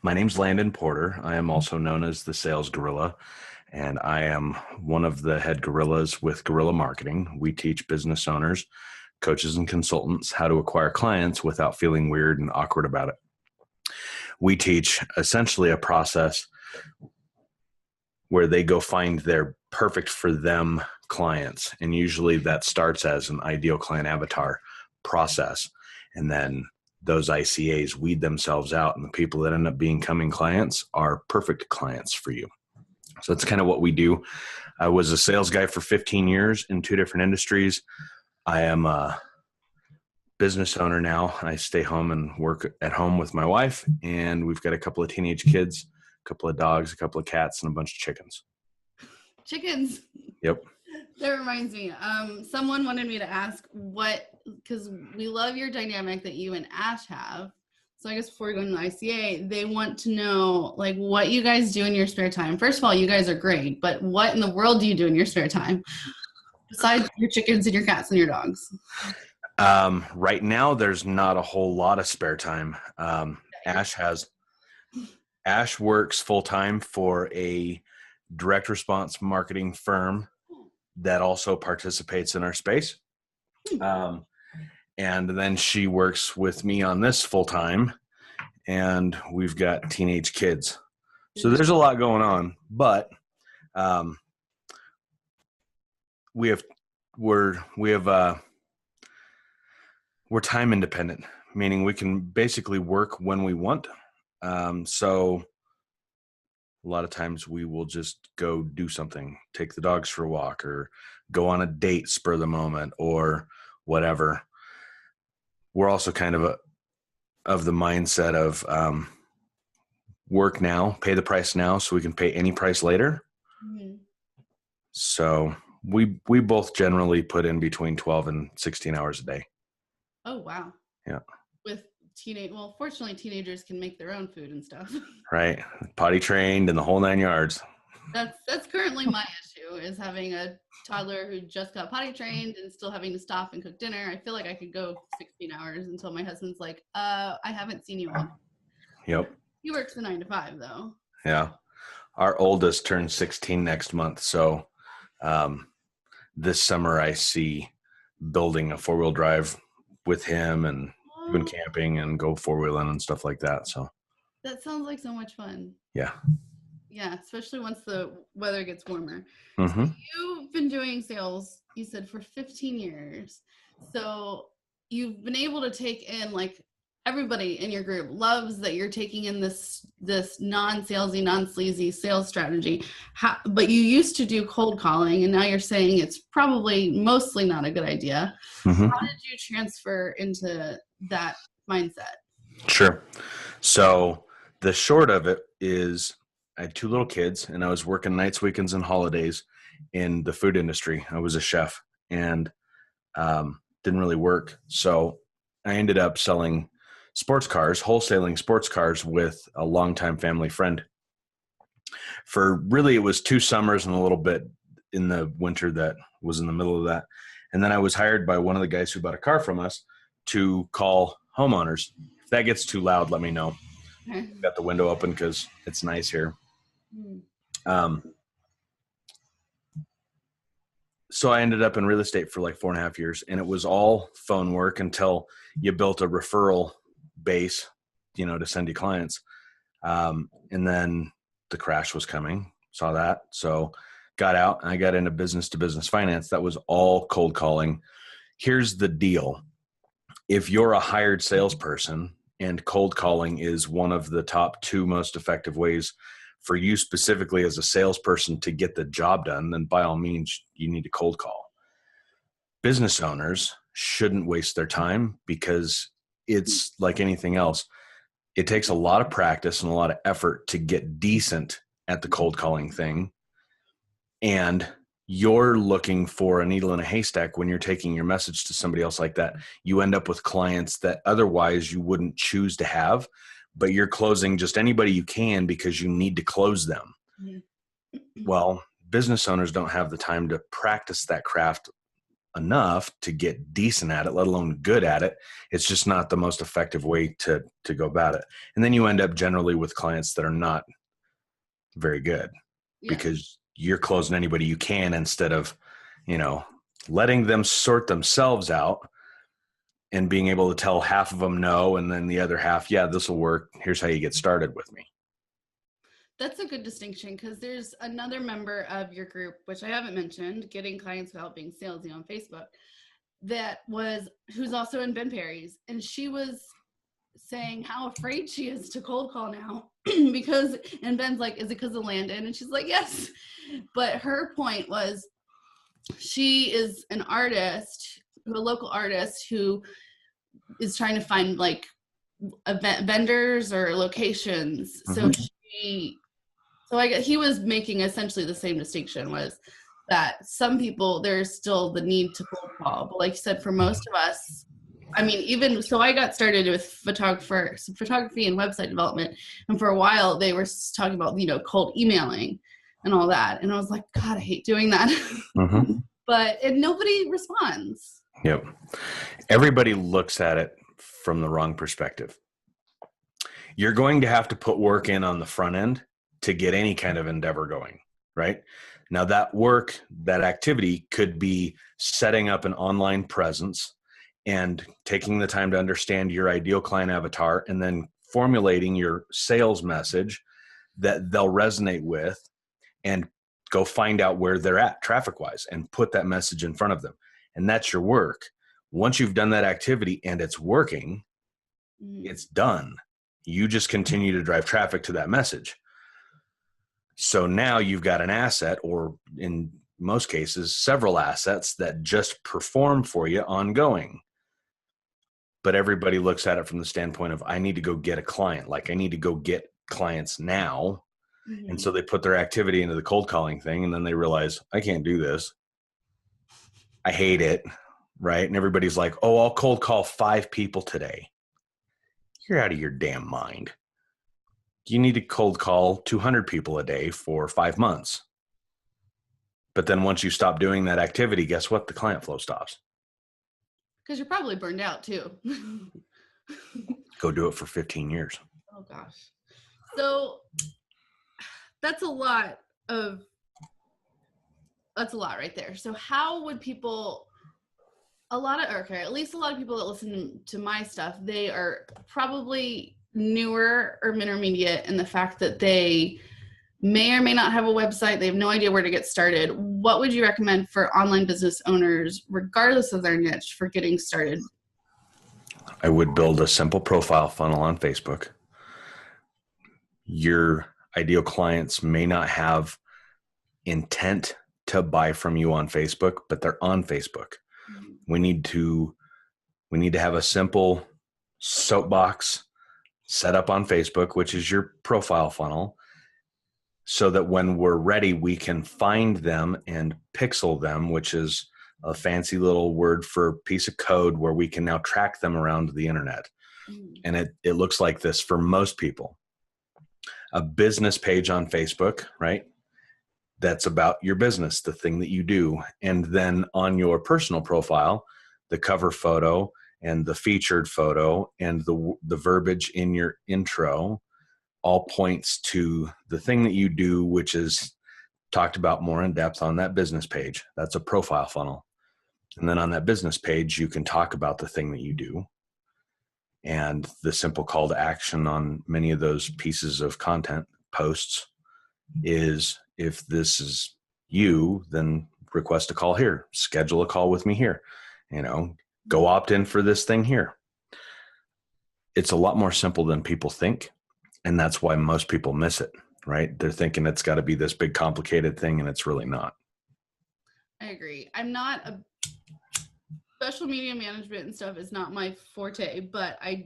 My name's Landon Porter. I am also known as the Sales Gorilla, and I am one of the head gorillas with Gorilla Marketing. We teach business owners, coaches, and consultants how to acquire clients without feeling weird and awkward about it. We teach essentially a process where they go find their perfect for them clients, and usually that starts as an ideal client avatar process, and then those ICAs weed themselves out, and the people that end up becoming clients are perfect clients for you. So that's kind of what we do. I was a sales guy for 15 years in 2 different industries. I am a business owner now. I stay home and work at home with my wife, and we've got a couple of teenage kids, a couple of dogs, a couple of cats, and a bunch of chickens. Chickens. Yep. That reminds me. Someone wanted me to ask because we love your dynamic that you and Ash have. So I guess before we go into the ICA, they want to know like what you guys do in your spare time. First of all, you guys are great, but what in the world do you do in your spare time besides your chickens and your cats and your dogs? Right now, there's not a whole lot of spare time. Ash works full time for a direct response marketing firm that also participates in our space. And then she works with me on this full time, and we've got teenage kids. So there's a lot going on, but we're time independent, meaning we can basically work when we want. So a lot of times we will just go do something, take the dogs for a walk, or go on a date, spur of the moment, or whatever. We're also kind of the mindset of work now, pay the price now, so we can pay any price later. Mm-hmm. So we both generally put in between 12 and 16 hours a day. Oh, wow. Yeah. With fortunately, teenagers can make their own food and stuff. Right. Potty trained and the whole 9 yards. That's currently my issue, is having a toddler who just got potty trained and still having to stop and cook dinner. I feel like I could go 16 hours until my husband's like, I haven't seen you all. Yep. He works the 9 to 5 though. Yeah. Our oldest turns 16 next month. So this summer I see building a 4-wheel drive with him and doing camping and go 4-wheeling and stuff like that. So that sounds like so much fun. Yeah. Yeah, especially once the weather gets warmer. Mm-hmm. So you've been doing sales, you said, for 15 years. So you've been able to take in, like, everybody in your group loves that you're taking in this non-salesy, non-sleazy sales strategy. But you used to do cold calling, and now you're saying it's probably mostly not a good idea. Mm-hmm. How did you transfer into that mindset? Sure. So the short of it is I had 2 little kids, and I was working nights, weekends, and holidays in the food industry. I was a chef, and didn't really work. So I ended up selling sports cars, wholesaling sports cars with a longtime family friend. For really, it was 2 summers and a little bit in the winter that was in the middle of that. And then I was hired by one of the guys who bought a car from us to call homeowners. If that gets too loud, let me know. Got the window open because it's nice here. So I ended up in real estate for like 4.5 years, and it was all phone work until you built a referral base, to send you clients. And then the crash was coming, saw that. So got out and I got into business to business finance. That was all cold calling. Here's the deal. If you're a hired salesperson and cold calling is one of the top 2 most effective ways for you specifically as a salesperson to get the job done, then by all means, you need to cold call. Business owners shouldn't waste their time because it's like anything else. It takes a lot of practice and a lot of effort to get decent at the cold calling thing. And you're looking for a needle in a haystack when you're taking your message to somebody else like that. You end up with clients that otherwise you wouldn't choose to have, but you're closing just anybody you can because you need to close them. Mm-hmm. Well, business owners don't have the time to practice that craft enough to get decent at it, let alone good at it. It's just not the most effective way to go about it. And then you end up generally with clients that are not very good because you're closing anybody you can instead of, letting them sort themselves out and being able to tell half of them no, and then the other half, yeah, this will work. Here's how you get started with me. That's a good distinction, because there's another member of your group, which I haven't mentioned, Getting Clients Without Being Salesy on Facebook, who's also in Ben Perry's, and she was saying how afraid she is to cold call now and Ben's like, is it because of Landon? And she's like, yes. But her point was, she is an artist, a local artist who is trying to find like vendors or locations. Mm-hmm. He was making essentially the same distinction, was that some people, there's still the need to cold call. But like you said, for most of us, I mean, even so, I got started with photography and website development. And for a while they were talking about, cold emailing and all that. And I was like, God, I hate doing that. Mm-hmm. And nobody responds. Yep. Everybody looks at it from the wrong perspective. You're going to have to put work in on the front end to get any kind of endeavor going, right? Now that work, that activity could be setting up an online presence and taking the time to understand your ideal client avatar and then formulating your sales message that they'll resonate with, and go find out where they're at traffic-wise and put that message in front of them. And that's your work. Once you've done that activity and it's working, it's done. You just continue to drive traffic to that message. So now you've got an asset, or in most cases, several assets that just perform for you ongoing. But everybody looks at it from the standpoint of, I need to go get a client. Like, I need to go get clients now. Mm-hmm. And so they put their activity into the cold calling thing, and then they realize, I can't do this. I hate it, right? And everybody's like, oh, I'll cold call 5 people today. You're out of your damn mind. You need to cold call 200 people a day for 5 months. But then once you stop doing that activity, guess what? The client flow stops. Because you're probably burned out too. Go do it for 15 years. Oh gosh. So that's a lot right there. So how would people, at least a lot of people that listen to my stuff, they are probably newer or intermediate in the fact that they may or may not have a website. They have no idea where to get started. What would you recommend for online business owners, regardless of their niche, for getting started? I would build a simple profile funnel on Facebook. Your ideal clients may not have intent to buy from you on Facebook, but they're on Facebook. Mm-hmm. We need to have a simple soapbox set up on Facebook, which is your profile funnel, so that when we're ready, we can find them and pixel them, which is a fancy little word for a piece of code where we can now track them around the internet. Mm. And it looks like this for most people. A business page on Facebook, right? That's about your business, the thing that you do. And then on your personal profile, the cover photo and the featured photo and the verbiage in your intro all points to the thing that you do, which is talked about more in depth on that business page. That's a profile funnel. And then on that business page, you can talk about the thing that you do. And the simple call to action on many of those pieces of content posts is, if this is you, then request a call here, schedule a call with me here, go opt in for this thing here. It's a lot more simple than people think. And that's why most people miss it, right? They're thinking it's got to be this big complicated thing, and it's really not. I agree. I'm not social media management and stuff is not my forte, but I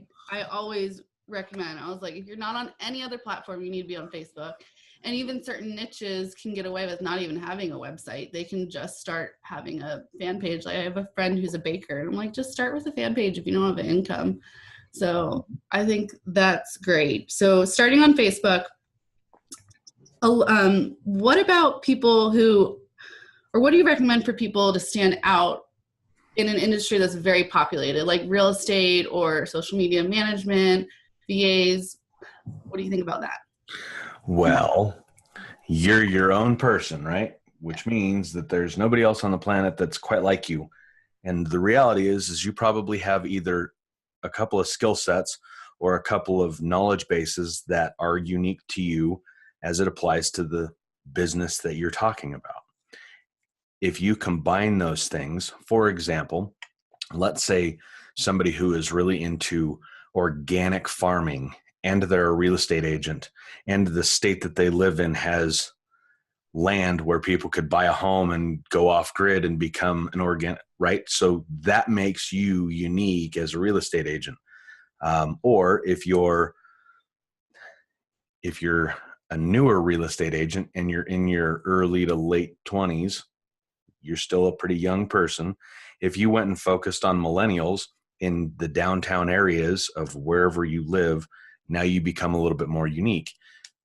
always recommend, I was like, if you're not on any other platform, you need to be on Facebook. And even certain niches can get away with not even having a website. They can just start having a fan page. Like, I have a friend who's a baker, and I'm like, just start with a fan page if you don't have an income. So I think that's great. So starting on Facebook, what about people what do you recommend for people to stand out in an industry that's very populated, like real estate or social media management, VAs. What do you think about that? Well, you're your own person, right? Which means that there's nobody else on the planet that's quite like you. And the reality is you probably have either a couple of skill sets or a couple of knowledge bases that are unique to you as it applies to the business that you're talking about. If you combine those things, for example, let's say somebody who is really into organic farming and they're a real estate agent, and the state that they live in has land where people could buy a home and go off grid and become an organic, right? So that makes you unique as a real estate agent. Or if you're a newer real estate agent and you're in your early to late 20s, you're still a pretty young person. If you went and focused on millennials in the downtown areas of wherever you live, now you become a little bit more unique.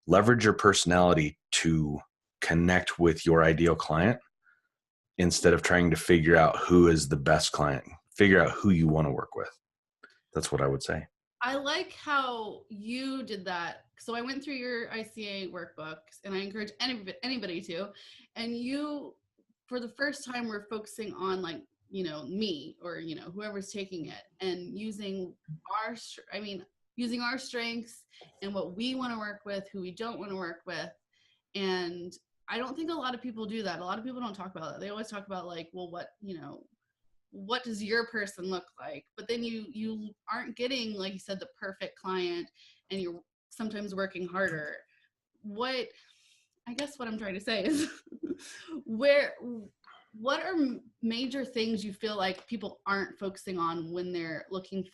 Leverage your personality to connect with your ideal client instead of trying to figure out who is the best client. Figure out who you want to work with. That's what I would say. I like how you did that. So I went through your ICA workbooks, and I encourage anybody to. And you, for the first time, were focusing on, like, me, or whoever's taking it, and using using our strengths and what we want to work with, who we don't want to work with. And I don't think a lot of people do that. A lot of people don't talk about that. They always talk about, like, well, what does your person look like? But then you aren't getting, like you said, the perfect client, and you're sometimes working harder. What I guess what I'm trying to say is what are major things you feel like people aren't focusing on when they're looking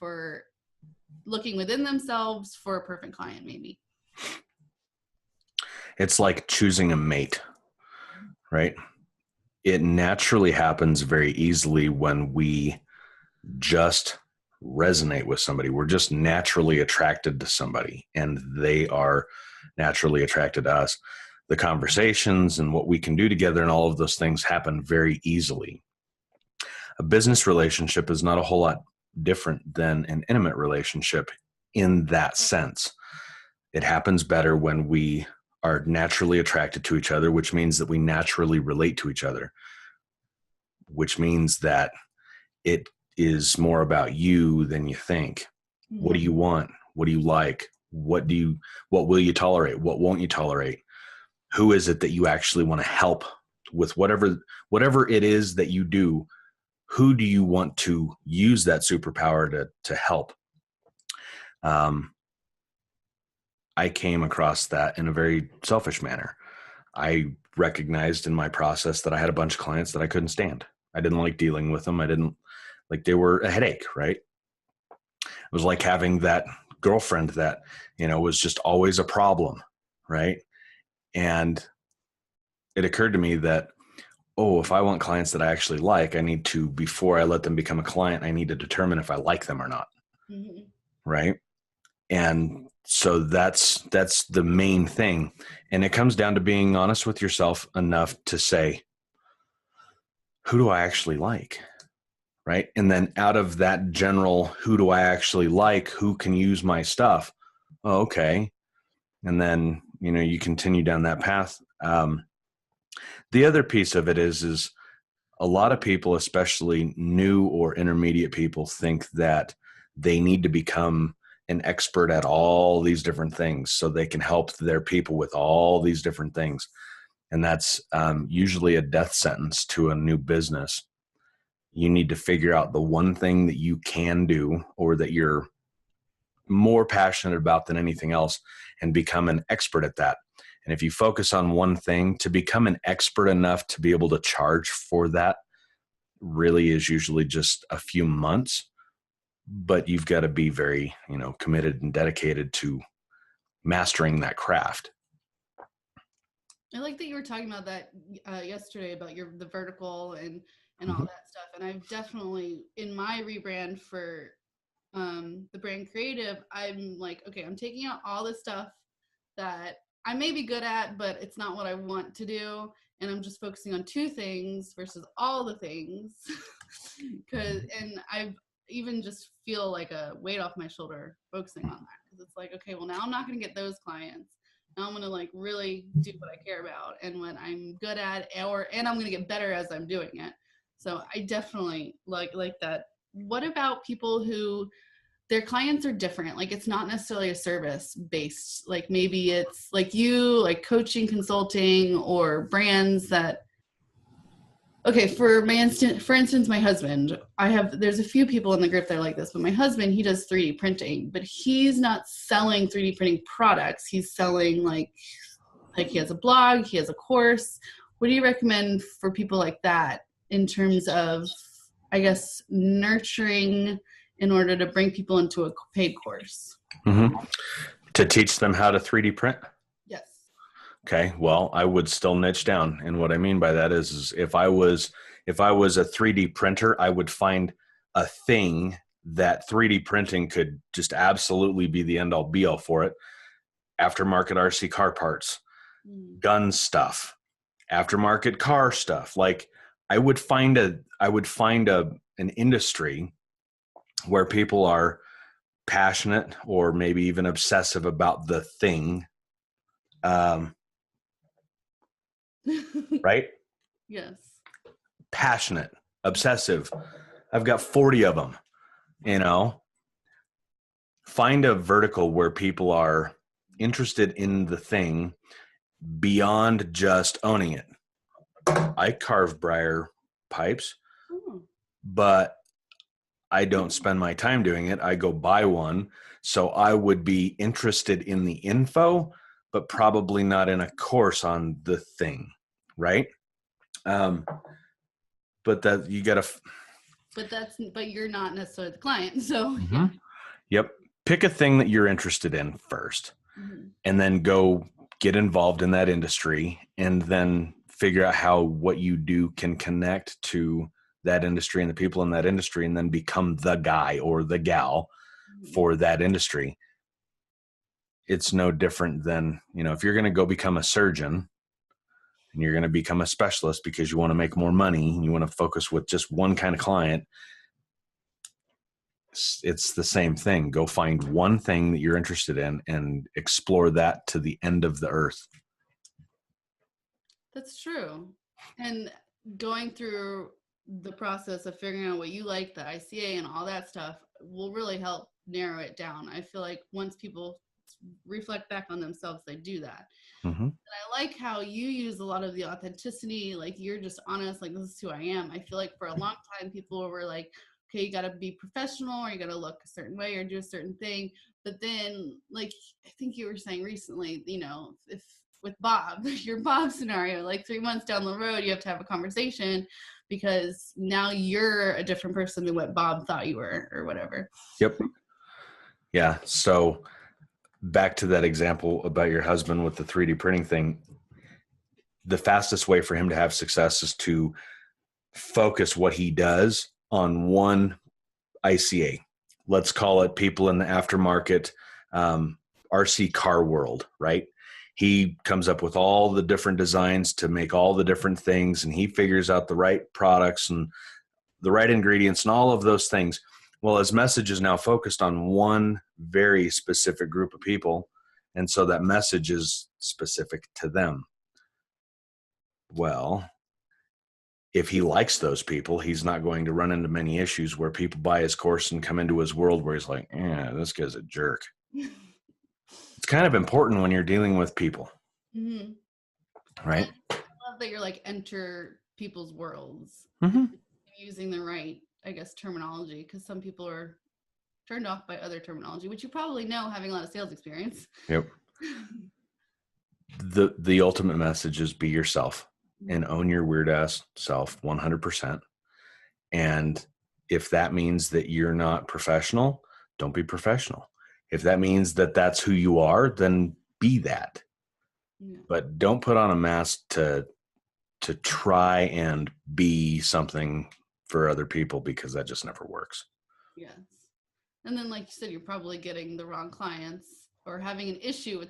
within themselves for a perfect client? Maybe It's like choosing a mate, right? It naturally happens very easily when we just resonate with somebody. We're just naturally attracted to somebody, and they are naturally attracted to us. The conversations and what we can do together and all of those things happen very easily. A business relationship is not a whole lot different than an intimate relationship in that sense. It happens better when we are naturally attracted to each other, which means that we naturally relate to each other, which means that it is more about you than you think. What do you want? What do you like? What will you tolerate? What won't you tolerate? Who is it that you actually want to help with whatever it is that you do? Who do you want to use that superpower to help? I came across that in a very selfish manner. I recognized in my process that I had a bunch of clients that I couldn't stand. I didn't like dealing with them. I didn't like, they were a headache, right? It was like having that girlfriend that, was just always a problem, right? And it occurred to me that, if I want clients that I actually like, I need to, before I let them become a client, I need to determine if I like them or not. Mm-hmm. Right. And so that's the main thing. And it comes down to being honest with yourself enough to say, who do I actually like? Right. And then out of that general, who do I actually like? Who can use my stuff? Oh, okay. And then, you continue down that path. The other piece of it is a lot of people, especially new or intermediate people, think that they need to become an expert at all these different things so they can help their people with all these different things. And that's usually a death sentence to a new business. You need to figure out the one thing that you can do or that you're more passionate about than anything else and become an expert at that. And if you focus on one thing, to become an expert enough to be able to charge for that really is usually just a few months, but you've got to be very, committed and dedicated to mastering that craft. I like that you were talking about that yesterday about the vertical and all Mm-hmm. that stuff. And I've definitely, in my rebrand for the brand creative, I'm like, okay, I'm taking out all the stuff that I may be good at, but it's not what I want to do. and I'm just focusing on 2 things versus all the things. And I've even just feel like a weight off my shoulder focusing on that, because it's like, okay, well, now I'm not going to get those clients. Now I'm going to like really do what I care about and what I'm good at, and I'm going to get better as I'm doing it. So I definitely like that. What about people who their clients are different? Like, it's not necessarily a service based, like maybe it's like you, like coaching, consulting, or brands that, okay, for instance, my husband, there's a few people in the group that are like this, but my husband, he does 3D printing, but he's not selling 3D printing products. He's selling like he has a blog, he has a course. What do you recommend for people like that in terms of, I guess, nurturing in order to bring people into a paid course? Mm-hmm. To teach them how to 3D print? Yes. Okay, well, I would still niche down. And what I mean by that is if I was a 3D printer, I would find a thing that 3D printing could just absolutely be the end all be all for it. Aftermarket RC car parts, gun stuff, aftermarket car stuff. Like I would find an industry where people are passionate or maybe even obsessive about the thing. Right? Yes. Passionate, obsessive. I've got 40 of them, Find a vertical where people are interested in the thing beyond just owning it. I carve briar pipes, but I don't spend my time doing it. I go buy one. So I would be interested in the info, but probably not in a course on the thing. Right. But that you got to, but you're not necessarily the client. So yeah. Yep. Pick a thing that you're interested in first, and then go get involved in that industry, and then figure out how what you do can connect to that industry and the people in that industry, and then become the guy or the gal for that industry. It's no different than, if you're going to go become a surgeon and you're going to become a specialist because you want to make more money and you want to focus with just one kind of client, it's the same thing. Go find one thing that you're interested in and explore that to the end of the earth. That's true. And going through the process of figuring out what you like, the ICA and all that stuff, will really help narrow it down. I feel like once people reflect back on themselves, they do that. And I like how you use a lot of the authenticity, like you're just honest, like this is who I am. I feel like for a long time people were like, okay, you got to be professional, or you got to look a certain way or do a certain thing. But then, like, I think you were saying recently, if with Bob, your Bob scenario, like 3 months down the road, you have to have a conversation because now you're a different person than what Bob thought you were or whatever. Yep. Yeah. So back to that example about your husband with the 3D printing thing, the fastest way for him to have success is to focus what he does on one ICA. Let's call it people in the aftermarket RC car world, right? He comes up with all the different designs to make all the different things, and he figures out the right products and the right ingredients and all of those things. Well, his message is now focused on one very specific group of people, and so that message is specific to them. Well, if he likes those people, he's not going to run into many issues where people buy his course and come into his world where he's like, this guy's a jerk. It's kind of important when you're dealing with people. Right? I love that you're like enter people's worlds, using the right, I guess, terminology, because some people are turned off by other terminology, which you probably know having a lot of sales experience. Yep. The ultimate message is be yourself and own your weird ass self 100%. And if that means that you're not professional, don't be professional. If that means that that's who you are, then be that. Yeah. But don't put on a mask to try and be something for other people, because that just never works. Yes. And then, like you said, you're probably getting the wrong clients or having an issue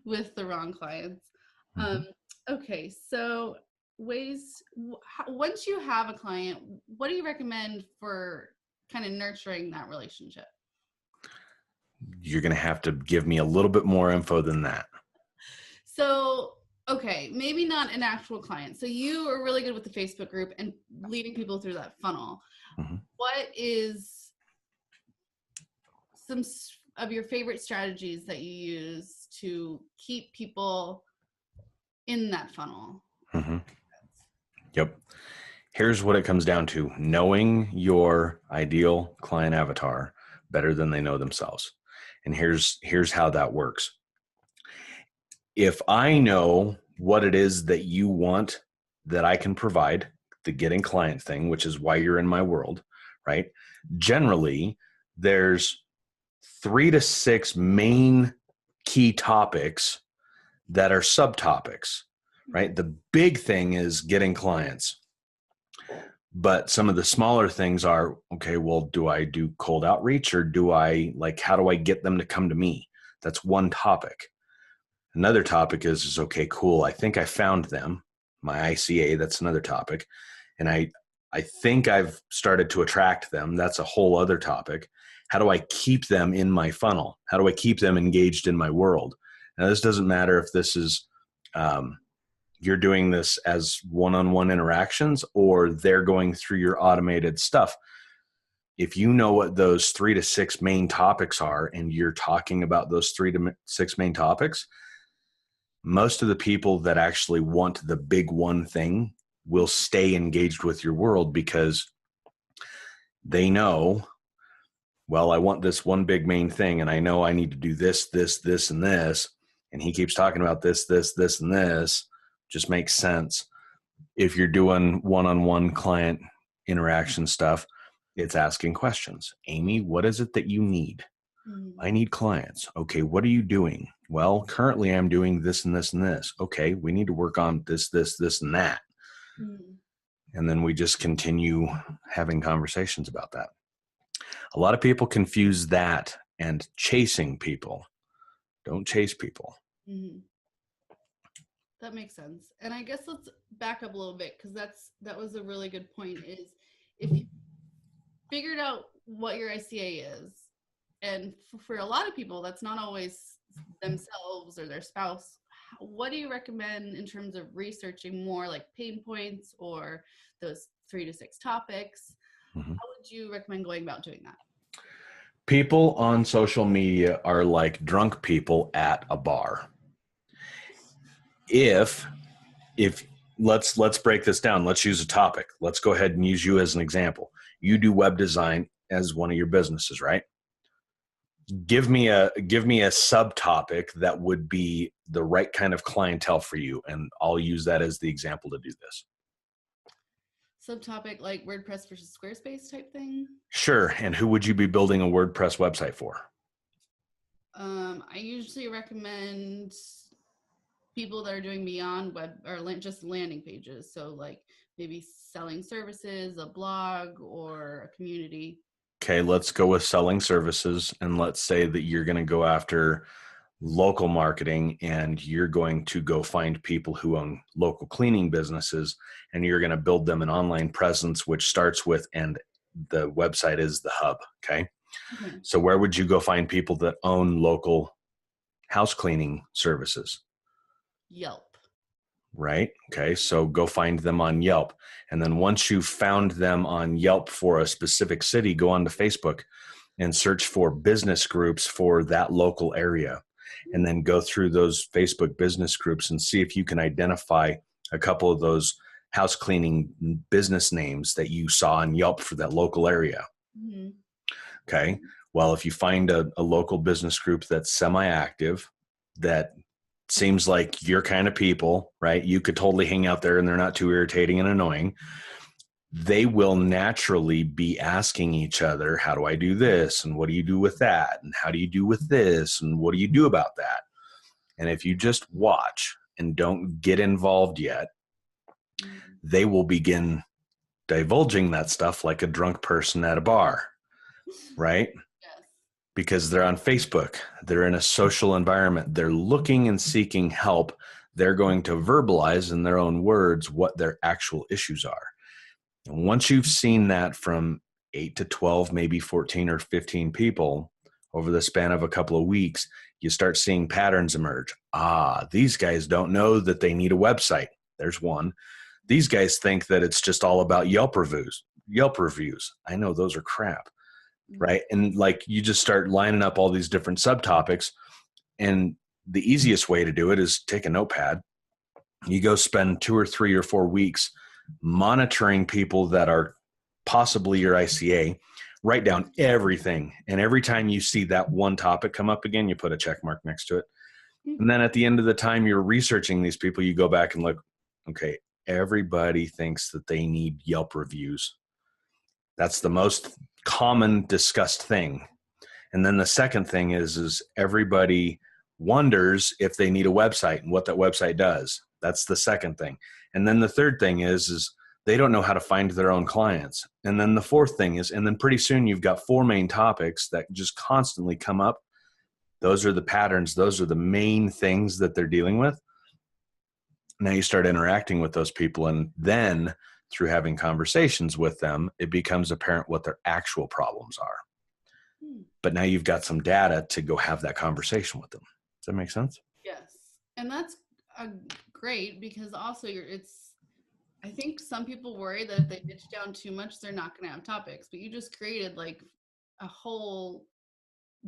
with the wrong clients. Okay, so ways, once you have a client, what do you recommend for kind of nurturing that relationship? You're going to have to give me a little bit more info than that. So, okay, maybe not an actual client. So you are really good with the Facebook group and leading people through that funnel. Mm-hmm. What is some of your favorite strategies that you use to keep people in that funnel? Mm-hmm. Yep. Here's what it comes down to: knowing your ideal client avatar better than they know themselves. And here's how that works. If I know what it is that you want that I can provide, the getting client thing, which is why you're in my world, right? Generally, there's 3 to 6 main key topics that are subtopics, right? The big thing is getting clients. But some of the smaller things are, okay, well, do I do cold outreach, or how do I get them to come to me? That's one topic. Another topic is okay, cool, I think I found them, my ICA, that's another topic. And I think I've started to attract them. That's a whole other topic. How do I keep them in my funnel? How do I keep them engaged in my world? Now, this doesn't matter if this is, you're doing this as one-on-one interactions or they're going through your automated stuff. If you know what those 3 to 6 main topics are and you're talking about those 3 to 6 main topics, most of the people that actually want the big one thing will stay engaged with your world because they know, well, I want this one big main thing and I know I need to do this, this, this, and this. And he keeps talking about this, this, this, and this. Just makes sense. If you're doing one-on-one client interaction stuff, it's asking questions. Amy, what is it that you need? I need clients. Okay, what are you doing? Well, currently I'm doing this and this and this. Okay, we need to work on this, this, this, and that. And then we just continue having conversations about that. A lot of people confuse that and chasing people. Don't chase people. That makes sense. And I guess let's back up a little bit, because that was a really good point, is if you figured out what your ICA is, and for a lot of people, that's not always themselves or their spouse, what do you recommend in terms of researching more like pain points or those 3 to 6 topics? How would you recommend going about doing that? People on social media are like drunk people at a bar. If let's break this down. Let's use a topic. Let's go ahead and use you as an example. You do web design as one of your businesses, right? Give me a subtopic that would be the right kind of clientele for you, and I'll use that as the example to do this. Subtopic like WordPress versus Squarespace type thing? Sure. And who would you be building a WordPress website for? I usually recommend people that are doing beyond web or just landing pages. So like maybe selling services, a blog, or a community. Okay, let's go with selling services, and let's say that you're going to go after local marketing and you're going to go find people who own local cleaning businesses, and you're going to build them an online presence, which starts with, and the website is the hub. Okay. So where would you go find people that own local house cleaning services? Yelp. Right. Okay. So go find them on Yelp. And then once you've found them on Yelp for a specific city, go onto Facebook and search for business groups for that local area. And then go through those Facebook business groups and see if you can identify a couple of those house cleaning business names that you saw on Yelp for that local area. Okay. Well, if you find a local business group that's semi-active, that seems like your kind of people, right? You could totally hang out there and they're not too irritating and annoying. They will naturally be asking each other, how do I do this? And what do you do with that? And how do you do with this? And what do you do about that? And if you just watch and don't get involved yet, they will begin divulging that stuff like a drunk person at a bar, right? Because they're on Facebook, they're in a social environment, they're looking and seeking help they're going to verbalize in their own words what their actual issues are. And once you've seen that from 8 to 12, maybe 14 or 15 people over the span of a couple of weeks, you start seeing patterns emerge. These guys don't know that they need a website. There's one. These guys think that it's just all about Yelp reviews. I know those are crap, right? And like you just start lining up all these different subtopics. And the easiest way to do it is take a notepad. You go spend 2 or 3 or 4 weeks monitoring people that are possibly your ICA. Write down everything. And every time you see that one topic come up again, you put a check mark next to it. And then at the end of the time you're researching these people, you go back and look, okay, everybody thinks that they need Yelp reviews. That's the most common discussed thing. And then the second thing is everybody wonders if they need a website and what that website does. That's the second thing. And then the third thing is they don't know how to find their own clients. And then the fourth thing is, and then pretty soon you've got 4 main topics that just constantly come up. Those are the patterns. Those are the main things that they're dealing with. Now you start interacting with those people, and then through having conversations with them, it becomes apparent what their actual problems are. But now you've got some data to go have that conversation with them. Does that make sense? Yes. And that's great, because also I think some people worry that if they niche down too much, they're not going to have topics, but you just created like a whole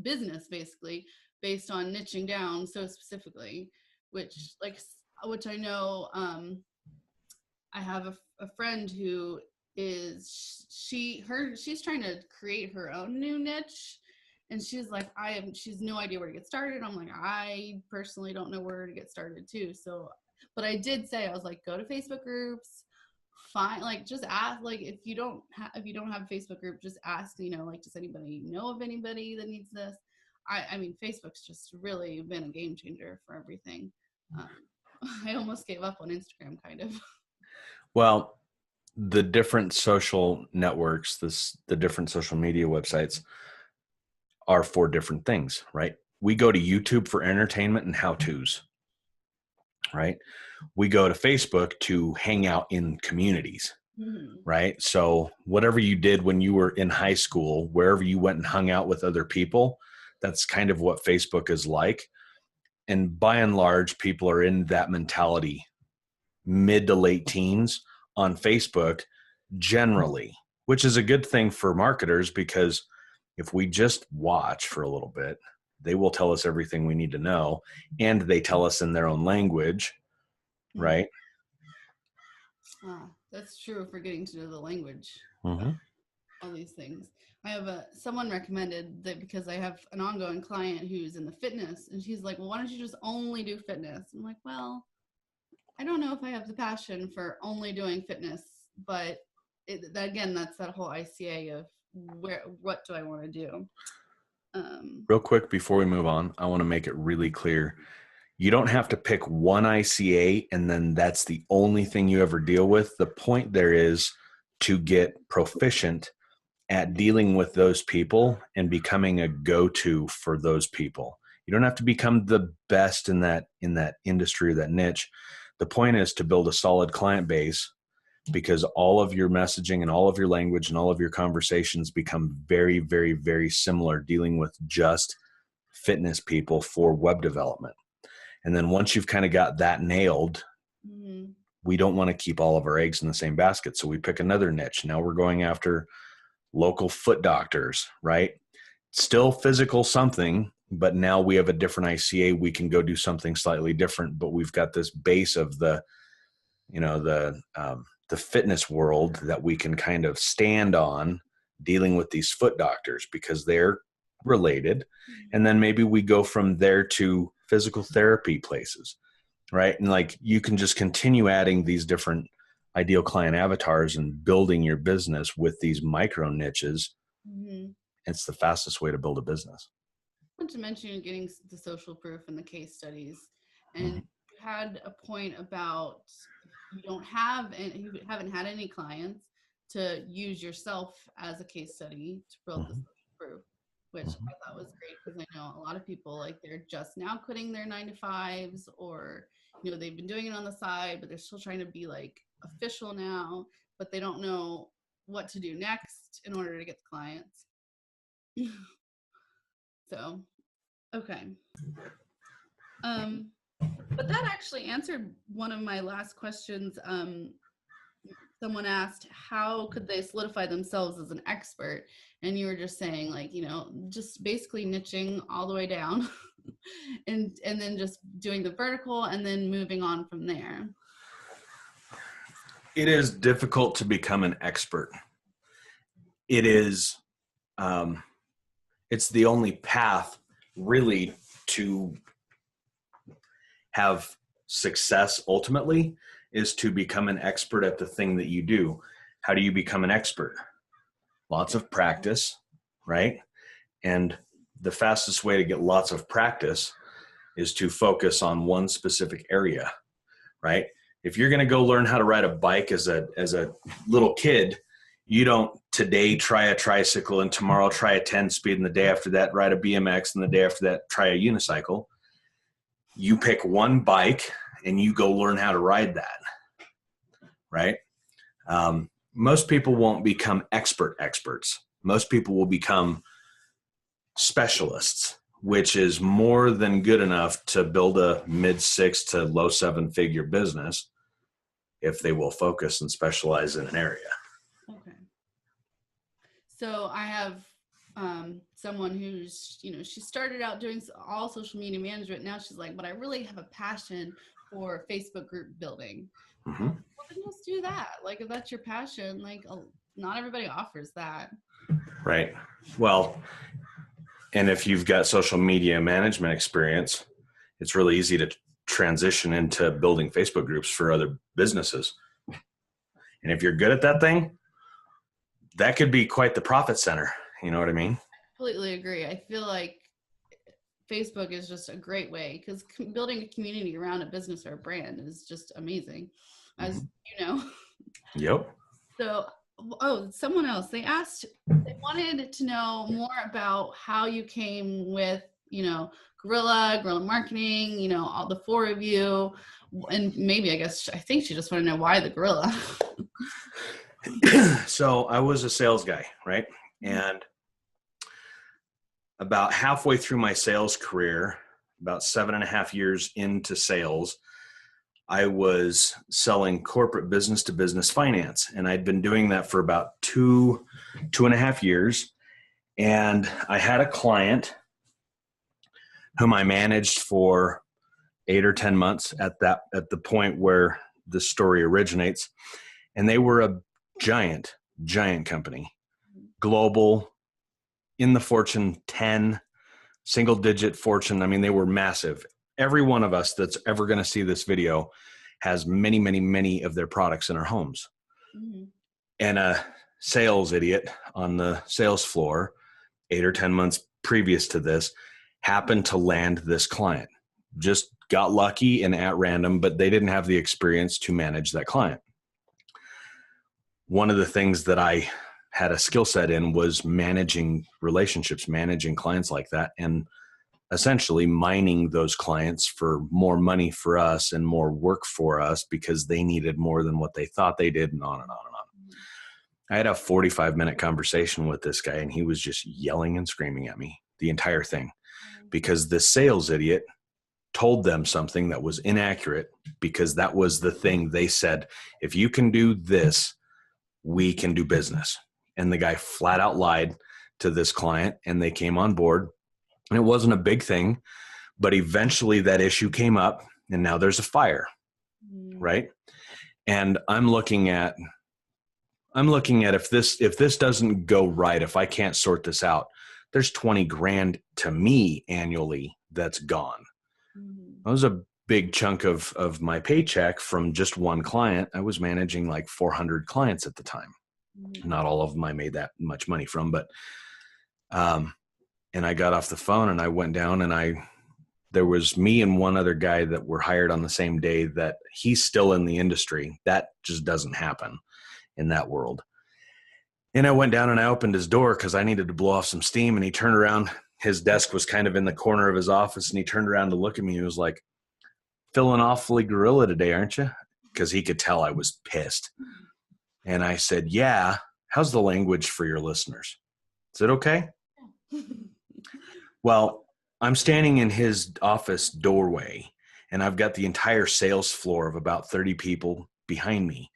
business basically based on niching down so specifically, which I know, I have a friend who she's trying to create her own new niche, and she's like, she's no idea where to get started. I'm like, I personally don't know where to get started too. So, but I did say, I was like, go to Facebook groups, find, like, just ask, like, if you don't have a Facebook group, just ask, like, does anybody know of anybody that needs this? I mean, Facebook's just really been a game changer for everything. I almost gave up on Instagram, kind of. Well, the different social networks, the different social media websites are for different things, right? We go to YouTube for entertainment and how-tos, right? We go to Facebook to hang out in communities, right? So whatever you did when you were in high school, wherever you went and hung out with other people, that's kind of what Facebook is like. And by and large, people are in that mentality, mid to late teens on Facebook generally, which is a good thing for marketers, because if we just watch for a little bit, they will tell us everything we need to know, and they tell us in their own language, right? That's true for getting to know the language. Mm-hmm. All these things. I have someone recommended that, because I have an ongoing client who's in the fitness, and she's like, well, why don't you just only do fitness? I'm like, well, I don't know if I have the passion for only doing fitness, but again, that's that whole ICA of what do I want to do? Real quick before we move on, I want to make it really clear. You don't have to pick one ICA and then that's the only thing you ever deal with. The point there is to get proficient at dealing with those people and becoming a go-to for those people. You don't have to become the best in that industry or that niche. The point is to build a solid client base, because all of your messaging and all of your language and all of your conversations become very, very, very similar dealing with just fitness people for web development. And then once you've kind of got that nailed, we don't want to keep all of our eggs in the same basket. So we pick another niche. Now we're going after local foot doctors, right? Still physical something, but now we have a different ICA. We can go do something slightly different, but we've got this base of the fitness world that we can kind of stand on dealing with these foot doctors because they're related. And then maybe we go from there to physical therapy places, right? And like you can just continue adding these different ideal client avatars and building your business with these micro niches. It's the fastest way to build a business. I want to mention getting the social proof and the case studies, and you had a point about you haven't had any clients to use yourself as a case study to build the social proof. which I thought was great because I know a lot of people, like, they're just now quitting their 9 to 5s, or, you know, they've been doing it on the side, but they're still trying to be like official now, but they don't know what to do next in order to get the clients. So, okay. But that actually answered one of my last questions. Someone asked, how could they solidify themselves as an expert? And you were just saying, like, you know, just basically niching all the way down and then just doing the vertical and then moving on from there. It is difficult to become an expert. It is, it's the only path really to have success ultimately, is to become an expert at the thing that you do. How do you become an expert? Lots of practice, right? And the fastest way to get lots of practice is to focus on one specific area, right? If you're going to go learn how to ride a bike as a little kid, you don't today try a tricycle and tomorrow try a 10-speed and the day after that ride a BMX and the day after that try a unicycle. You pick one bike and you go learn how to ride that, right? Most people won't become experts. Most people will become specialists, which is more than good enough to build a mid-6 to low 7-figure business if they will focus and specialize in an area. Okay. So I have someone who's, you know, she started out doing all social media management. Now she's like, but I really have a passion for Facebook group building. Mm-hmm. Well, then just do that. Like, if that's your passion, like, not everybody offers that. Right. Well, and if you've got social media management experience, it's really easy to transition into building Facebook groups for other businesses. And if you're good at that thing, that could be quite the profit center. You know what I mean? I completely agree. I feel like Facebook is just a great way, because building a community around a business or a brand is just amazing, as you know. Yep. So, someone else, they wanted to know more about how you came with, you know, guerrilla marketing, you know, all the 4 of you, and maybe, I think she just wanted to know why the guerrilla. So I was a sales guy, right? And about halfway through my sales career, about 7.5 years into sales, I was selling corporate business to business finance. And I'd been doing that for about 2.5 years. And I had a client whom I managed for 8 or 10 months at the point where the story originates. And they were a giant company, global, in the Fortune 10, single digit Fortune. I mean, they were massive. Every one of us that's ever going to see this video has many, many, many of their products in our homes. Mm-hmm. And a sales idiot on the sales floor, 8 or 10 months previous to this, happened to land this client. Just got lucky and at random, but they didn't have the experience to manage that client. One of the things that I had a skill set in was managing relationships, managing clients like that, and essentially mining those clients for more money for us and more work for us because they needed more than what they thought they did, and on and on and on. I had a 45-minute conversation with this guy, and he was just yelling and screaming at me the entire thing because the sales idiot told them something that was inaccurate, because that was the thing they said, if you can do this, we can do business. And the guy flat out lied to this client, and they came on board. And it wasn't a big thing, but eventually that issue came up, and now there's a fire, right? And I'm looking at if this doesn't go right, if I can't sort this out, there's 20 grand to me annually that's gone. That was a big chunk of my paycheck from just one client. I was managing like 400 clients at the time. Not all of them I made that much money from, but and I got off the phone and I went down, and there was me and one other guy that were hired on the same day that he's still in the industry. That just doesn't happen in that world. And I went down and I opened his door because I needed to blow off some steam. And he turned around. His desk was kind of in the corner of his office. And he turned around to look at me. He was like, feeling awfully gorilla today, aren't you? Because he could tell I was pissed. And I said, yeah. How's the language for your listeners? Is it okay? Well, I'm standing in his office doorway, and I've got the entire sales floor of about 30 people behind me.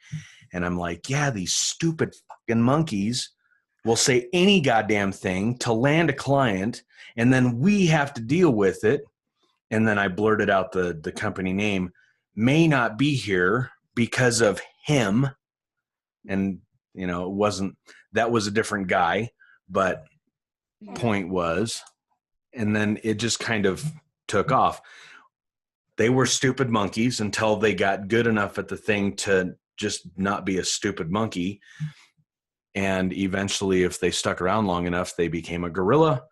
And I'm like, yeah, these stupid fucking monkeys will say any goddamn thing to land a client, and then we have to deal with it. And then I blurted out the company name, may not be here because of him. And, you know, that was a different guy, but point was, and then it just kind of took off. They were stupid monkeys until they got good enough at the thing to just not be a stupid monkey. And eventually, if they stuck around long enough, they became a gorilla,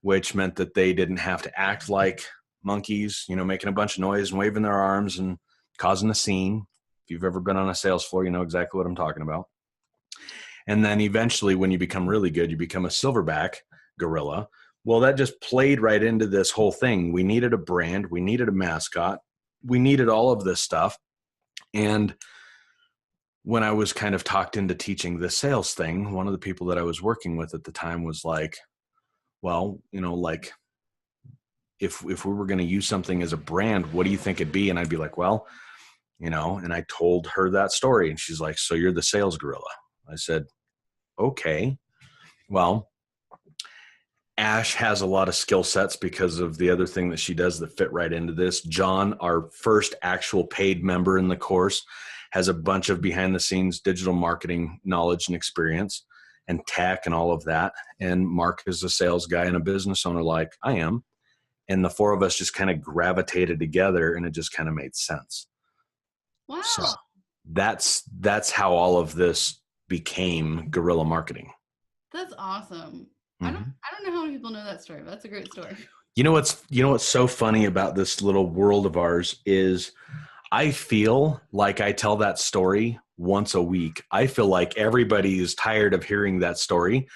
which meant that they didn't have to act like monkeys, you know, making a bunch of noise and waving their arms and causing a scene. If you've ever been on a sales floor, you know exactly what I'm talking about. And then eventually, when you become really good, you become a silverback gorilla. Well, that just played right into this whole thing. We needed a brand. We needed a mascot. We needed all of this stuff. And when I was kind of talked into teaching the sales thing, one of the people that I was working with at the time was like, well, you know, like if we were going to use something as a brand, what do you think it'd be? And I'd be like, well, you know, and I told her that story and she's like, so you're the sales gorilla. I said, okay, well, Ash has a lot of skill sets because of the other thing that she does that fit right into this. John, our first actual paid member in the course, has a bunch of behind the scenes digital marketing knowledge and experience and tech and all of that. And Mark is a sales guy and a business owner like I am. And the four of us just kind of gravitated together and it just kind of made sense. Wow. So that's how all of this became guerrilla marketing. That's awesome. Mm-hmm. I don't know how many people know that story, but that's a great story. You know what's so funny about this little world of ours is I feel like I tell that story once a week. I feel like everybody is tired of hearing that story,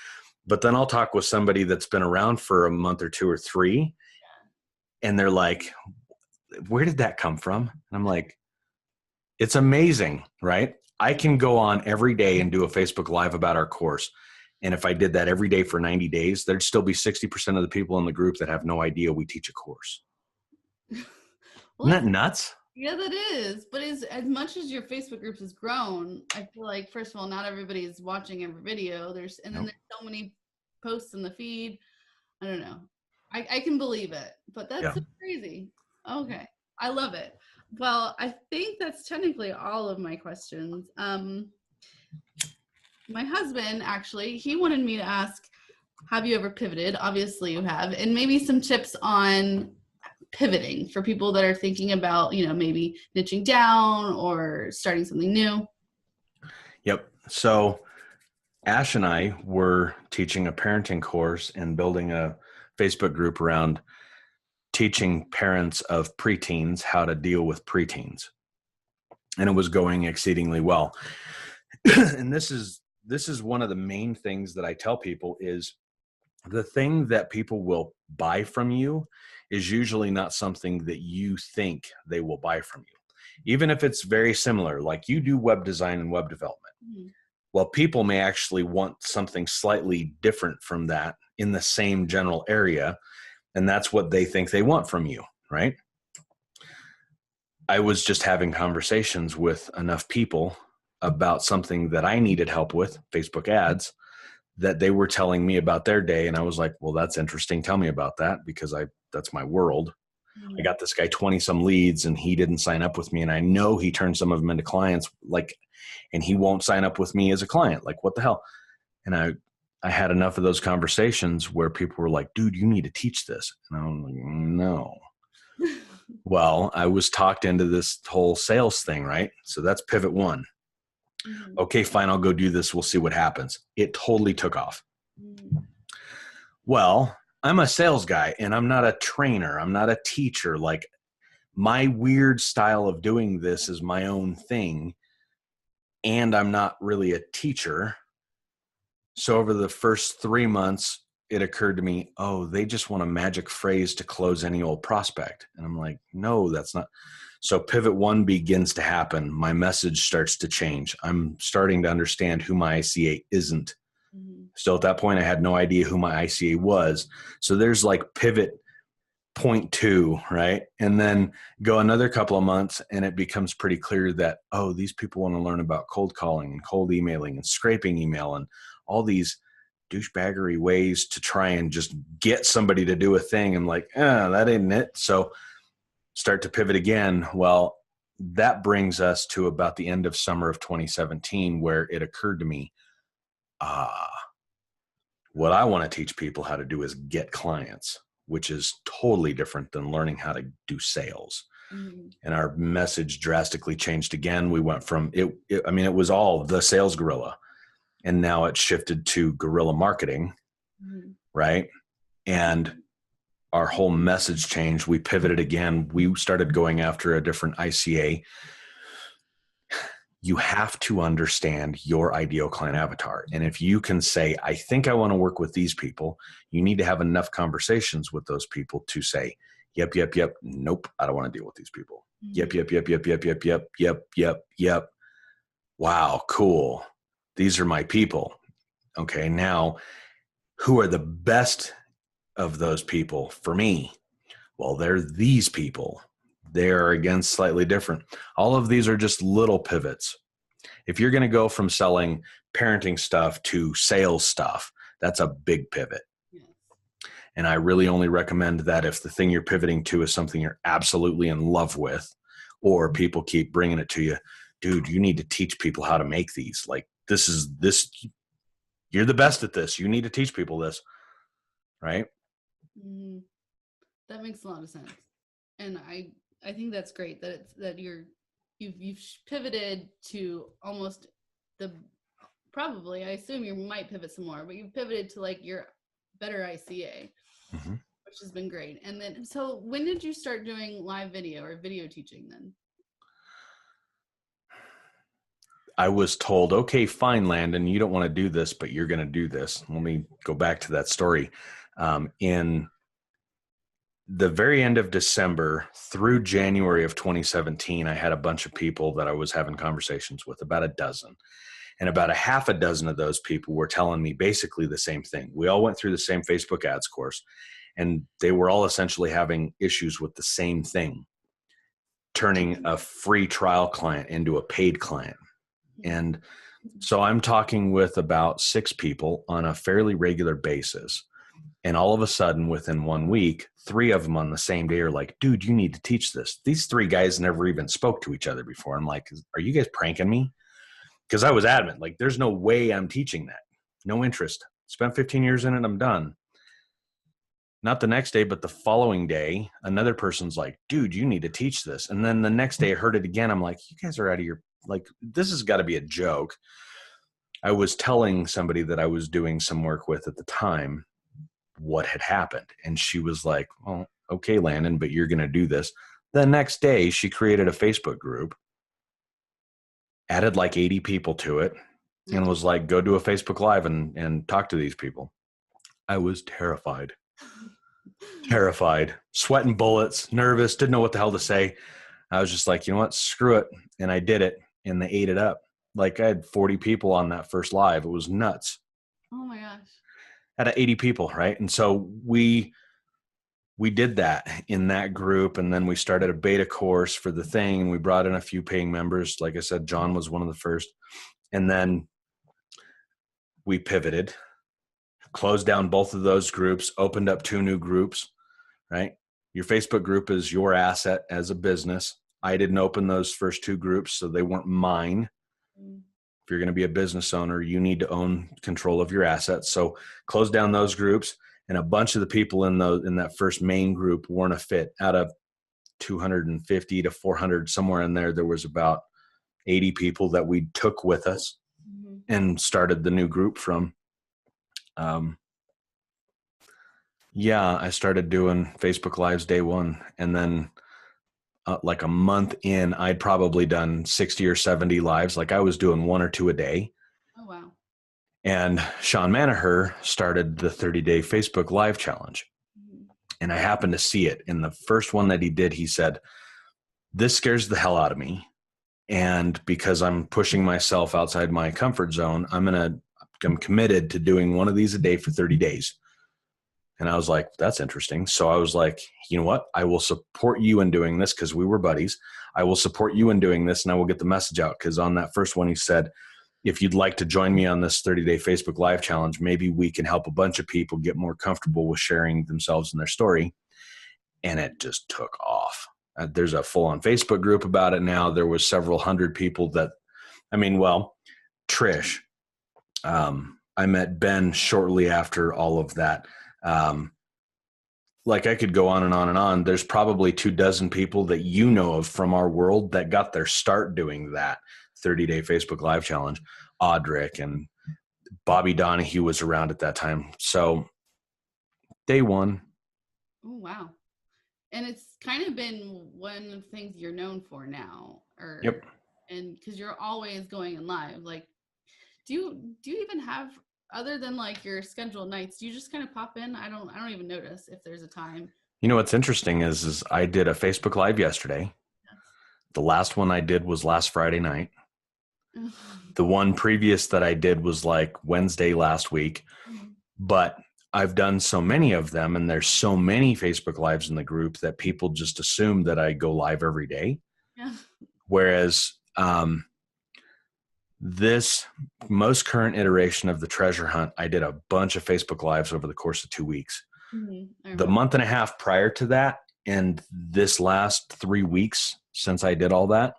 but then I'll talk with somebody that's been around for a month or two or three, and they're like, where did that come from? And I'm like, it's amazing, right? I can go on every day and do a Facebook Live about our course. And if I did that every day for 90 days, there'd still be 60% of the people in the group that have no idea we teach a course. Well, isn't that nuts? Yeah, that is. But as much as your Facebook groups has grown, I feel like, first of all, not everybody is watching every video. There's so many posts in the feed. I don't know. I can believe it, but that's so crazy. Okay. I love it. Well, I think that's technically all of my questions. My husband, actually, he wanted me to ask, have you ever pivoted? Obviously you have. And maybe some tips on pivoting for people that are thinking about, you know, maybe niching down or starting something new. Yep. So Ash and I were teaching a parenting course and building a Facebook group around teaching parents of preteens how to deal with preteens. And it was going exceedingly well. And this is one of the main things that I tell people is the thing that people will buy from you is usually not something that you think they will buy from you. Even if it's very similar, like you do web design and web development. Mm-hmm. Well, people may actually want something slightly different from that in the same general area. And that's what they think they want from you, right? I was just having conversations with enough people about something that I needed help with, Facebook ads, that they were telling me about their day. And I was like, well, that's interesting. Tell me about that, because that's my world. Mm-hmm. I got this guy 20 some leads and he didn't sign up with me. And I know he turned some of them into clients, and he won't sign up with me as a client. Like, what the hell? And I had enough of those conversations where people were like, dude, you need to teach this. And I'm like, no. Well, I was talked into this whole sales thing, right? So that's pivot one. Mm-hmm. Okay, fine, I'll go do this. We'll see what happens. It totally took off. Mm-hmm. Well, I'm a sales guy and I'm not a trainer. I'm not a teacher. Like, my weird style of doing this is my own thing. And I'm not really a teacher. So over the first 3 months, it occurred to me, oh, they just want a magic phrase to close any old prospect. And I'm like, no, that's not. So pivot one begins to happen. My message starts to change. I'm starting to understand who my ICA isn't. Mm-hmm. Still at that point, I had no idea who my ICA was. So there's like pivot point two, right? And then go another couple of months and it becomes pretty clear that, oh, these people want to learn about cold calling and cold emailing and scraping email and all these douchebaggery ways to try and just get somebody to do a thing. I'm like, that ain't it. So start to pivot again. Well, that brings us to about the end of summer of 2017, where it occurred to me, what I want to teach people how to do is get clients, which is totally different than learning how to do sales. Mm-hmm. And our message drastically changed again. We went from it was all the sales gorilla, and now it shifted to guerrilla marketing, Mm-hmm. right? And our whole message changed. We pivoted again. We started going after a different ICA. You have to understand your ideal client avatar. And if you can say, I think I want to work with these people, you need to have enough conversations with those people to say, yep, yep, yep, nope, I don't want to deal with these people. Mm-hmm. Yep, yep, yep, yep, yep, yep, yep, yep, yep, yep. Wow, cool. These are my people. Okay, now who are the best of those people for me? Well, they're these people. They're again slightly different. All of these are just little pivots. If you're going to go from selling parenting stuff to sales stuff, that's a big pivot. Yes. And I really only recommend that if the thing you're pivoting to is something you're absolutely in love with, or people keep bringing it to you, dude, you need to teach people how to make these. Like this, you're the best at this. You need to teach people this, right? Mm-hmm. That makes a lot of sense. And I think that's great that it's that you've pivoted to almost probably, I assume you might pivot some more, but you've pivoted to like your better ICA, Mm-hmm. which has been great. And then, so when did you start doing live video or video teaching then? I was told, okay, fine, Landon, you don't want to do this, but you're going to do this. Let me go back to that story. In the very end of December through January of 2017, I had a bunch of people that I was having conversations with, about a dozen. And about a half a dozen of those people were telling me basically the same thing. We all went through the same Facebook ads course, and they were all essentially having issues with the same thing, turning a free trial client into a paid client. And so I'm talking with about 6 people on a fairly regular basis. And all of a sudden, within 1 week, 3 of them on the same day are like, dude, you need to teach this. These 3 guys never even spoke to each other before. I'm like, are you guys pranking me? Because I was adamant, like, there's no way I'm teaching that. No interest. Spent 15 years in it, I'm done. Not the next day, but the following day, another person's like, dude, you need to teach this. And then the next day I heard it again. I'm like, you guys are out of your, like, this has got to be a joke. I was telling somebody that I was doing some work with at the time what had happened. And she was like, well, okay, Landon, but you're going to do this. The next day she created a Facebook group, added like 80 people to it, and was like, go do a Facebook Live and talk to these people. I was terrified, sweating bullets, nervous, didn't know what the hell to say. I was just like, you know what, screw it. And I did it, and they ate it up. Like I had 40 people on that first live. It was nuts. Oh my gosh. At 80 people, right? And so we did that in that group, and then we started a beta course for the thing, and we brought in a few paying members. Like I said, John was one of the first. And then we pivoted, closed down both of those groups, opened up 2 new groups, right? Your Facebook group is your asset as a business. I didn't open those first 2 groups, so they weren't mine. If you're going to be a business owner, you need to own control of your assets. So close down those groups, and a bunch of the people in that first main group weren't a fit. Out of 250 to 400, somewhere in there, there was about 80 people that we took with us and started the new group from. I started doing Facebook Lives day one, and then like a month in, I'd probably done 60 or 70 lives. Like I was doing 1 or 2 a day. Oh, wow. And Sean Manaher started the 30-day Facebook Live challenge. And I happened to see it. In the first one that he did, he said, this scares the hell out of me. And because I'm pushing myself outside my comfort zone, I'm committed to doing one of these a day for 30 days. And I was like, that's interesting. So I was like, you know what? I will support you in doing this because we were buddies. I will support you in doing this and I will get the message out. Because on that first one, he said, if you'd like to join me on this 30-day Facebook Live challenge, maybe we can help a bunch of people get more comfortable with sharing themselves and their story. And it just took off. There's a full-on Facebook group about it now. There was several hundred people that, Trish, I met Ben shortly after all of that. Like I could go on and on and on. There's probably 24 people that you know of from our world that got their start doing that 30-day Facebook Live challenge. Audric and Bobby Donahue was around at that time. So day one. Oh, wow. And it's kind of been one of the things you're known for now. Yep. And because you're always going in live. Like, do you even have, other than like your scheduled nights, do you just kind of pop in? I don't even notice if there's a time. You know what's interesting is I did a Facebook Live yesterday. Yes. The last one I did was last Friday night. The one previous that I did was like Wednesday last week. But I've done so many of them, and there's so many Facebook Lives in the group that people just assume that I go live every day. Yeah. Whereas this most current iteration of the treasure hunt, I did a bunch of Facebook Lives over the course of 2 weeks. Mm-hmm. The month and a half prior to that, and this last 3 weeks since I did all that,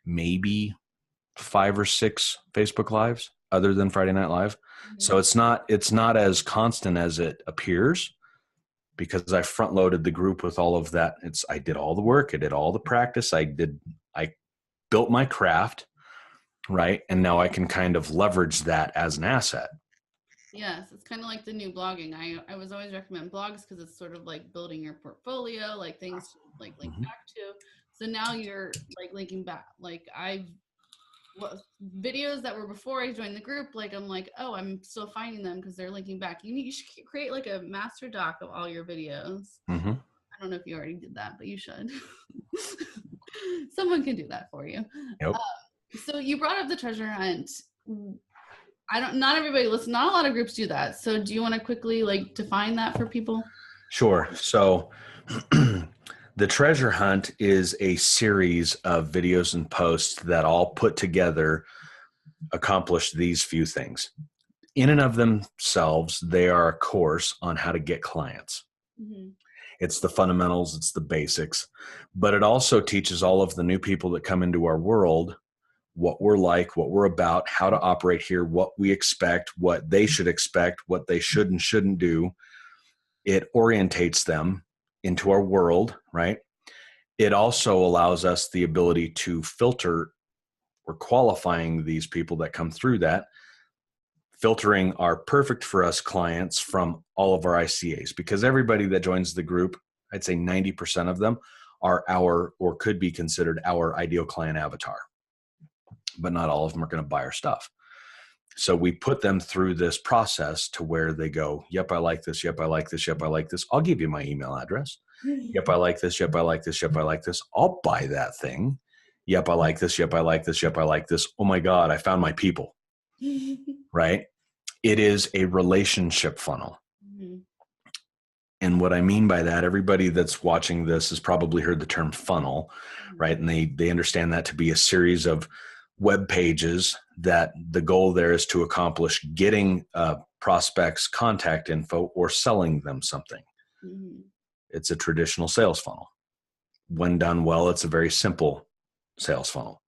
maybe 5 or 6 Facebook Lives other than Friday Night Live. Mm-hmm. So it's not as constant as it appears, because I front loaded the group with all of that. I did all the work. I did all the practice. I built my craft, right? And now I can kind of leverage that as an asset. Yes, it's kind of like the new blogging. I was always recommend blogs because it's sort of like building your portfolio, like things to like link mm-hmm. back to. So now you're like linking back. Like videos that were before I joined the group, like I'm like, oh, I'm still finding them because they're linking back. You should create like a master doc of all your videos. Mm-hmm. I don't know if you already did that, but you should. Someone can do that for you. Yep. So you brought up the treasure hunt. Not everybody listens. Not a lot of groups do that. So do you want to quickly like define that for people? Sure. So the treasure hunt is a series of videos and posts that all put together accomplish these few things. In and of themselves, they are a course on how to get clients. Mm-hmm. It's the fundamentals, it's the basics, but it also teaches all of the new people that come into our world what we're like, what we're about, how to operate here, what we expect, what they should expect, what they should and shouldn't do. It orientates them into our world, right? It also allows us the ability to filter or qualifying these people that come through that, filtering our perfect for us clients from all of our ICAs, because everybody that joins the group, I'd say 90% of them are our, or could be considered our ideal client avatar, but not all of them are going to buy our stuff. So we put them through this process to where they go, yep, I like this. Yep, I like this. Yep, I like this. I'll give you my email address. Yep, I like this. Yep, I like this. Yep, I like this. I'll buy that thing. Yep, I like this. Yep, I like this. Yep, I like this. Oh my God, I found my people. Right? It is a relationship funnel. Mm-hmm. And what I mean by that, everybody that's watching this has probably heard the term funnel, right? And they understand that to be a series of web pages that the goal there is to accomplish getting prospects contact info or selling them something. Mm-hmm. It's a traditional sales funnel. When done well, it's a very simple sales funnel.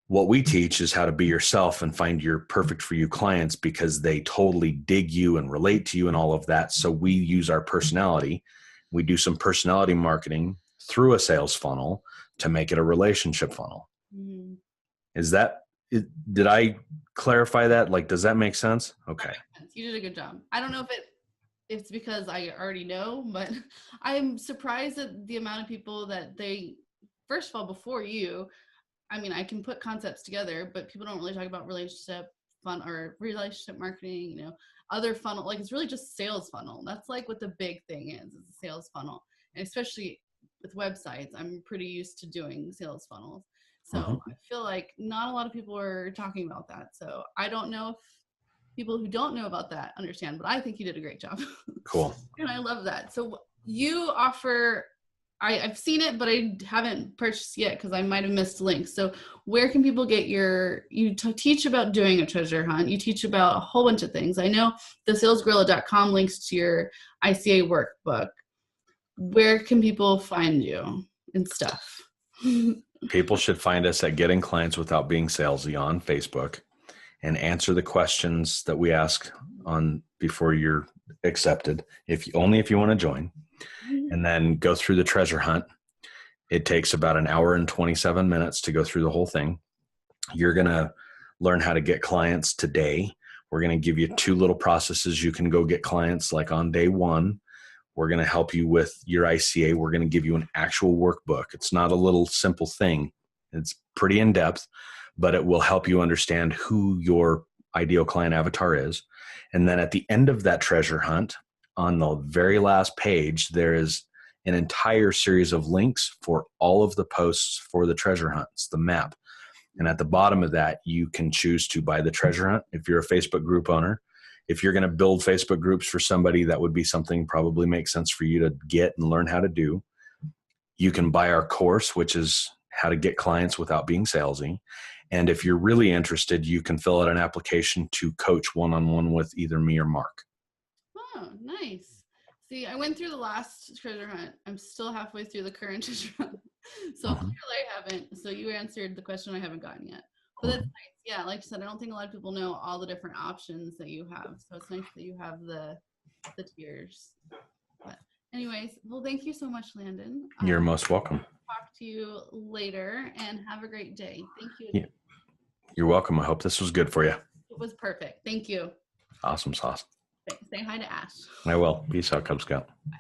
What we teach is how to be yourself and find your perfect for you clients, because they totally dig you and relate to you and all of that. So we use our personality. We do some personality marketing through a sales funnel to make it a relationship funnel. Mm-hmm. Did I clarify that? Like, does that make sense? Okay. You did a good job. I don't know if it's because I already know, but I'm surprised at the amount of people that first of all, before you, I mean, I can put concepts together, but people don't really talk about relationship fun or relationship marketing, you know, other funnel. Like it's really just sales funnel. That's like what the big thing is a sales funnel. And especially with websites, I'm pretty used to doing sales funnels. So I feel like not a lot of people are talking about that. So I don't know if people who don't know about that understand, but I think you did a great job. Cool. And I love that. So you offer, I've seen it, but I haven't purchased yet because I might have missed links. So where can people get you teach about doing a treasure hunt. You teach about a whole bunch of things. I know the salesgorilla.com links to your ICA workbook. Where can people find you and stuff? People should find us at Getting Clients Without Being Salesy on Facebook and answer the questions that we ask on before you're accepted, if you want to join, and then go through the treasure hunt. It takes about an hour and 27 minutes to go through the whole thing. You're going to learn how to get clients today. We're going to give you 2 little processes you can go get clients. Like on day 1, we're going to help you with your ICA. We're going to give you an actual workbook. It's not a little simple thing. It's pretty in depth, but it will help you understand who your ideal client avatar is. And then at the end of that treasure hunt, on the very last page, there is an entire series of links for all of the posts for the treasure hunts, the map. And at the bottom of that, you can choose to buy the treasure hunt if you're a Facebook group owner. If you're going to build Facebook groups for somebody, that would be something probably makes sense for you to get and learn how to do. You can buy our course, which is how to get clients without being salesy. And if you're really interested, you can fill out an application to coach one-on-one with either me or Mark. Oh, nice. See, I went through the last treasure hunt. I'm still halfway through the current treasure hunt. So clearly I haven't. So you answered the question I haven't gotten yet. But that's nice. Yeah, like I said, I don't think a lot of people know all the different options that you have. So it's nice that you have the tiers. But anyways, well, thank you so much, Landon. You're most welcome. Talk to you later and have a great day. Thank you. Yeah. You're welcome. I hope this was good for you. It was perfect. Thank you. Awesome sauce. Say hi to Ash. I will. Peace out, Cub Scout. Bye.